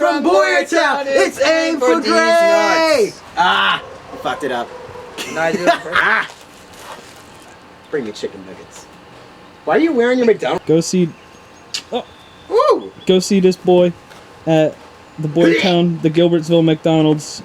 from Boyertown, it's Aim for Gray! Ah! I fucked it up. No, I did it first. Ah! Bring me chicken nuggets. Why are you wearing your McDonald's? Go see. Oh. Woo! Go see this boy at the Boyertown, the Gilbertsville McDonald's.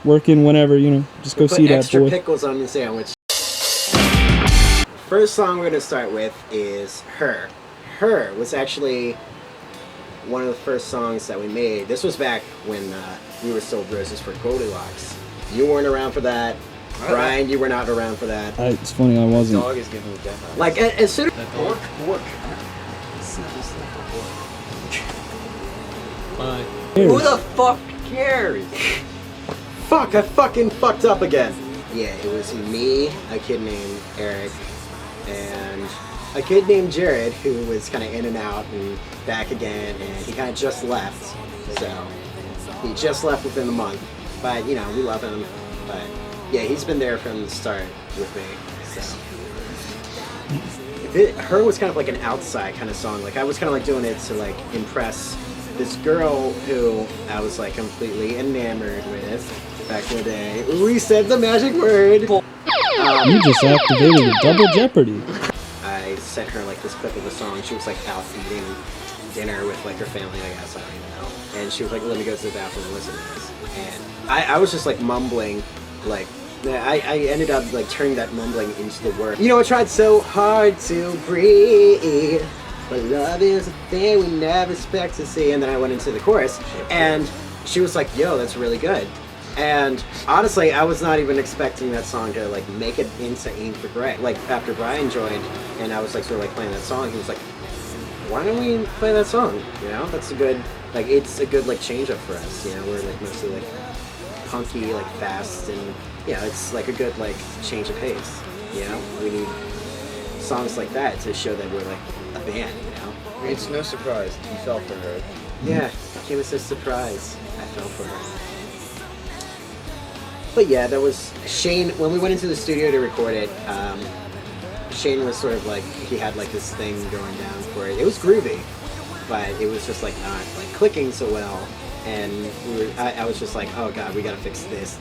Working whenever, you know. Just go see that extra boy. pickles on your sandwich. First song we're gonna start with is Her. Her was actually one of the first songs that we made. This was back when we were still Roses for Goldilocks. You weren't around for that. Brian, you were not around for that. It's funny, I wasn't. Dog is giving me death eyes. Like, as soon as... Work. Who the fuck cares? Fuck, I fucking fucked up again. Yeah, it was me, a kid named Eric, and a kid named Jared, who was kind of in and out and back again, and he kind of just left. So, he just left within a month. But, you know, we love him. But, yeah, he's been there from the start with me. So, Her was kind of like an outside kind of song. Like, I was kind of like doing it to, like, impress this girl who I was, like, completely enamored with. Back in the day, we said the magic word. You just activated a double jeopardy. I sent her like this clip of the song. She was like out eating dinner with like her family, I guess, I don't even know. And she was like, "Let me go to the bathroom and listen to this." And I was just like mumbling, like I ended up like turning that mumbling into the word. You know, I tried so hard to breathe, but love is a thing we never expect to see. And then I went into the chorus, and she was like, "Yo, that's really good." And honestly, I was not even expecting that song to like make it into Aim for Gray. Like after Brian joined, and I was like sort of like playing that song, he was like, "Why don't we play that song? You know, that's a good like it's a good like change up for us. You know, we're like mostly like punky, like fast, and yeah, it's like a good like change of pace. You know, we need songs like that to show that we're like a band. You know, It's no surprise you fell for her. yeah, it was a surprise. I fell for her. But yeah, that was Shane. When we went into the studio to record it, Shane was sort of like he had like this thing going down for it. It was groovy, but it was just like not like clicking so well. And I was just like, oh god, we gotta fix this,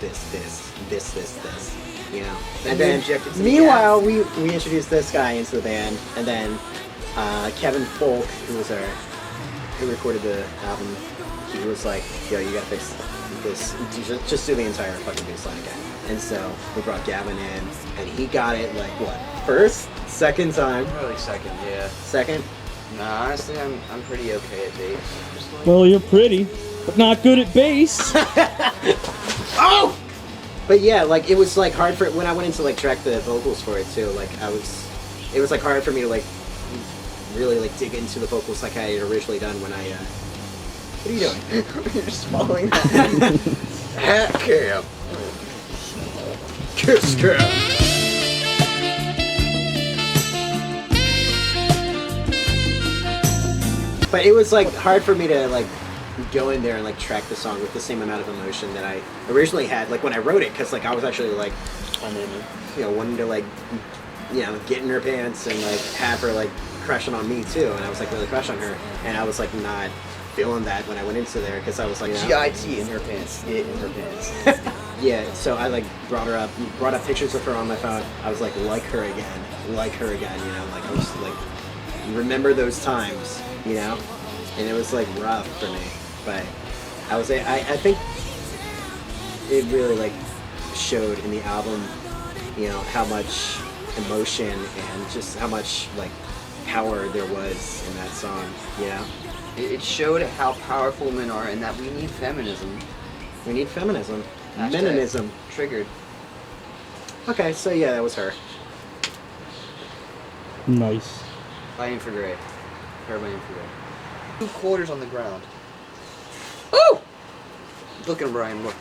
you know. And then meanwhile, we introduced this guy into the band, and then Kevin Folk, who recorded the album, he was like, yo, you gotta fix this, just do the entire fucking bass line again. And so we brought Gavin in, and he got it like what, first, second time? Probably second, yeah. Second? Nah, honestly, I'm pretty okay at bass. Well, you're pretty, but not good at bass. Oh! But yeah, like it was like hard for when I went into like track the vocals for it too. Like it was like hard for me to like really like dig into the vocals like I had originally done when I. What are you doing? You're just following that. Hat cam. Kiss cam. But it was like hard for me to like go in there and like track the song with the same amount of emotion that I originally had like when I wrote it, because like I was actually like wanting to like get in her pants and like have her like crushing on me too, and I was like really crush on her, and I was like not feeling that when I went into there because I was like G-I-T in her pants. It in her pants. Yeah, so I like brought up pictures of her on my phone. I was like her again, like I was like remember those times, and it was like rough for me, but I think it really like showed in the album, how much emotion and just how much like power there was in that song, It showed how powerful men are and that we need feminism. We need feminism. Hashtag Meninism. Triggered. Okay, so yeah, that was her. Nice. By Aim for Gray. Her by Aim for Gray. 2 quarters on the ground. Ooh! Look at Brian, look.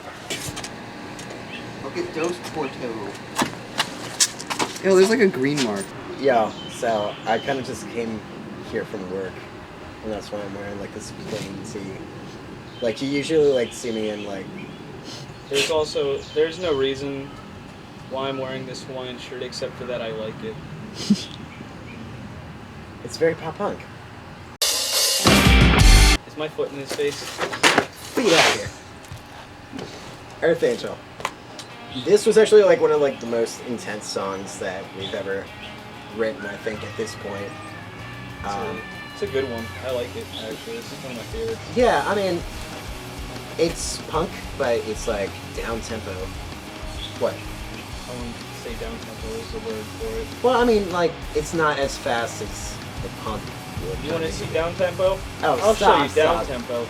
Look at those Porto. Yo, there's like a green mark. Yeah, so I kind of just came here from work, and that's why I'm wearing like this plain tee. Like you usually like see me in like. There's no reason why I'm wearing this Hawaiian shirt except for that I like it. It's very pop punk. It's puts my foot in his face. Feet out of here. Earth Angel. This was actually like one of like the most intense songs that we've ever written, I think, at this point. It's a good one. I like it, actually. This is one of my favorites. Yeah, I mean, it's punk, but it's like down tempo. What? I wouldn't say down tempo is the word for it. Well, I mean, like, it's not as fast as the punk would. You want to see down tempo? Oh, I'll stop, show you down stop. tempo.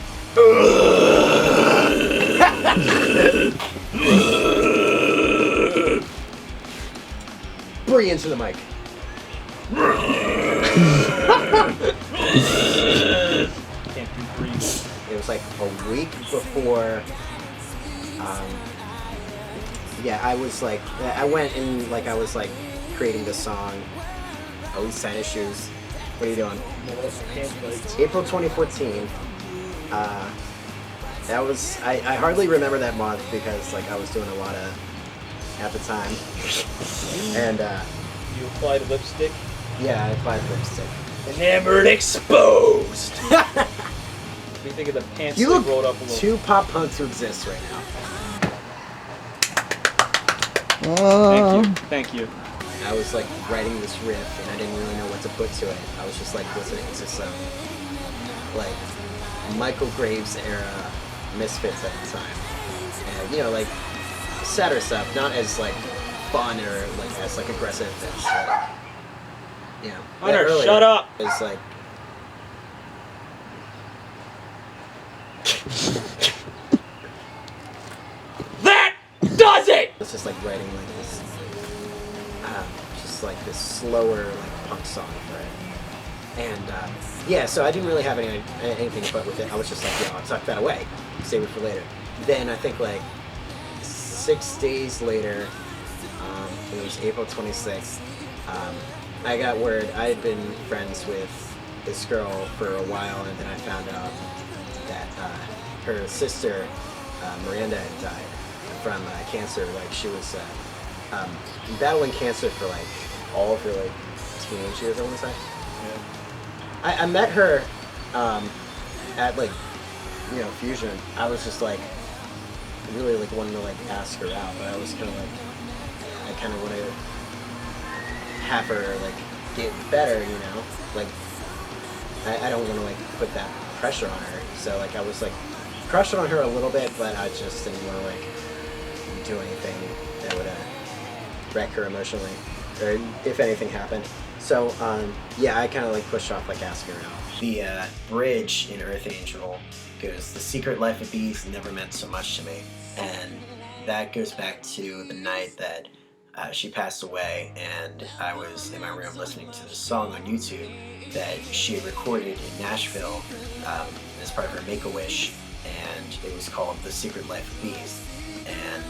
Breathe into the mic. Can't do breathe. It was like a week before. Yeah, I was like, I went and like I was like creating this song. Oh, he's signing shoes. What are you doing? April 2014. That was I hardly remember that month because like I was doing a lot of at the time, and You applied lipstick. yeah, I applied lipstick. Enamored Exposed! What do you think of the pants You that look rolled up a little? too pop punk to exist right now. Thank you. Thank you. I was like writing this riff and I didn't really know what to put to it. I was just like listening to some like Michael Graves era Misfits at the time. And you know, like sadder stuff, not as like fun or like as like aggressive as you know. Hunter, earlier. shut up! It's like That does it! it's just like writing like this just like this slower like punk song for it. And yeah, so I didn't really have anything to put with it. I was just like, yeah, I'll tuck that away, save it for later. Then I think like 6 days later, it was April 26th, I got word. I had been friends with this girl for a while, and then I found out that her sister, Miranda, had died from cancer. Like she was battling cancer for like all of her like teenage years, I want to say. Yeah. I met her at like, you know, Fusion. I was just like really like wanting to like ask her out, but I was kind of like, I kind of want to have her like get better, you know, like I don't want to like put that pressure on her. So like I was like crushing on her a little bit, but I just didn't want to like do anything that would wreck her emotionally, or if anything happened. So yeah, I kind of like pushed off like asking her out. The bridge in Earth Angel goes, "The secret life of bees never meant so much to me," and that goes back to the night that she passed away, and I was in my room listening to the song on YouTube that she had recorded in Nashville as part of her Make-A-Wish, and it was called "The Secret Life of Bees," and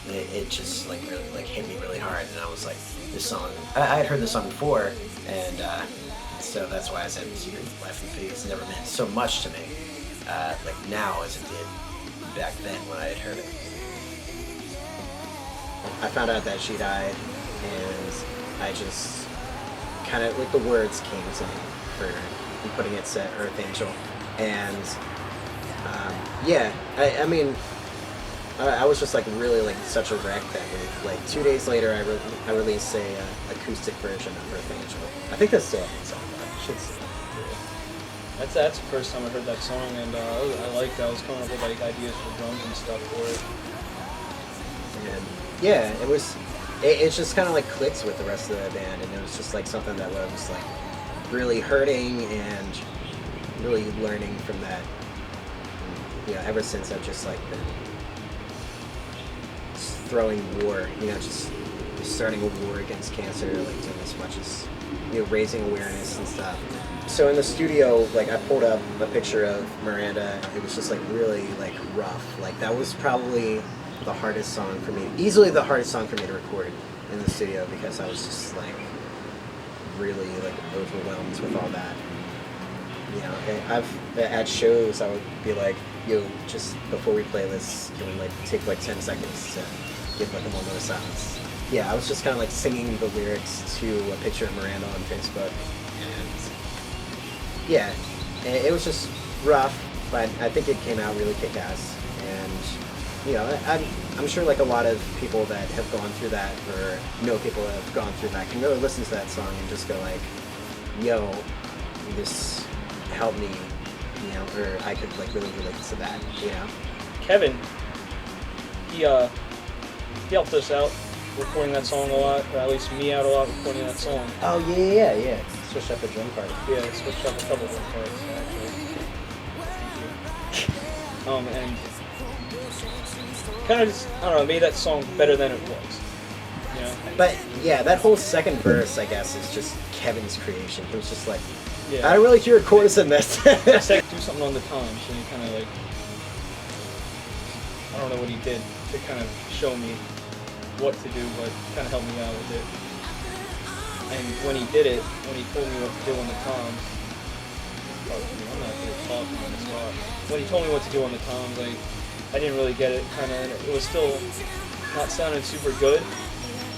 it just like really like hit me really hard, and I was like, this song, I had heard this song before, and so that's why I said "The Secret Life of Bees" never meant so much to me, like now as it did back then when I had heard it. I found out that she died, and I just kind of like the words came to me for putting it to Earth Angel, and yeah, I mean, I was just like really like such a wreck that week. Like 2 days later, I released a acoustic version of Earth Angel. I think that's still on SoundCloud. I should see. That's the first time I heard that song, and I liked it. I was coming up with like ideas for drums and stuff for it. And yeah, it just kind of like clicked with the rest of the band, and it was just like something that I was like really hurting and really learning from that. And, you know, ever since I've just like been throwing war, you know, just starting a war against cancer, like doing as much as, you know, raising awareness and stuff. So in the studio, like I pulled up a picture of Miranda. It was just like really like rough. Like that was probably the hardest song for me, easily the hardest song for me to record in the studio, because I was just like really like overwhelmed with all that. You know, I've at shows I would be like, yo, just before we play this, can we like take like 10 seconds to give like a moment of silence? Yeah, I was just kind of like singing the lyrics to a picture of Miranda on Facebook, and yeah, it was just rough, but I think it came out really kick-ass. And you know, I'm sure like a lot of people that have gone through that or know people that have gone through that can really listen to that song and just go like, yo, this helped me, you know, or I could like really relate to that, you know. Kevin, he helped us out recording that song a lot, or at least me out a lot recording that song. Oh yeah. Switched up the drum part. Yeah, I switched up a couple drum parts actually. And kind of just, I don't know, made that song better than it was. You know? But yeah, that whole second verse, I guess, is just Kevin's creation. He was just like, Yeah. I don't really hear a chorus in this. It's like, do something on the times, and he kind of like, I don't know what he did to kind of show me what to do, but kind of helped me out with it. And when he did it, when he told me what to do on the toms, I'm not good at talking on the spot. When he told me what to do on the toms, like, I didn't really get it, kind of, and it was still not sounding super good,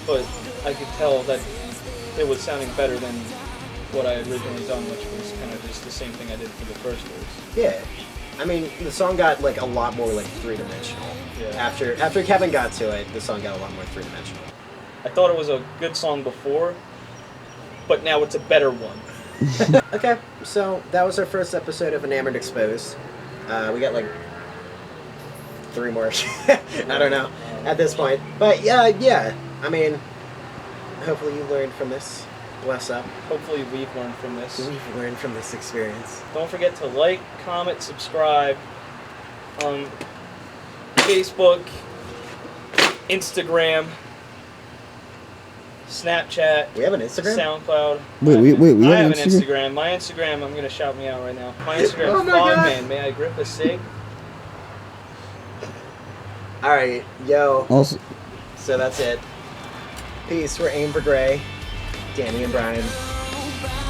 but I could tell that it was sounding better than what I had originally done, which was kind of just the same thing I did for the first verse. Yeah. I mean, the song got like a lot more like three-dimensional. Yeah. After Kevin got to it, the song got a lot more three-dimensional. I thought it was a good song before, but now it's a better one. Okay, so that was our first episode of Enamored Exposed. We got like 3 more. I don't know at this point, but yeah. I mean, hopefully you learned from this. Bless up. Hopefully we've learned from this. We've learned from this experience. Don't forget to like, comment, subscribe on Facebook, Instagram, Snapchat. We have an Instagram? SoundCloud. We I have have an an Instagram? Instagram. My Instagram, I'm gonna shout me out right now. My Instagram, Oh my God. Fogman. May I grip a cig? All right, yo. Also, So that's it. Peace. We're Aim for Gray. Danny and Brian.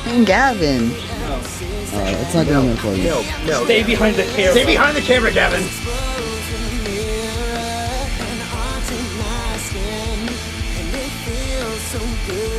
and Gavin. No. It's not going to for you. No. Stay behind the camera. Stay behind the camera, Gavin. so good.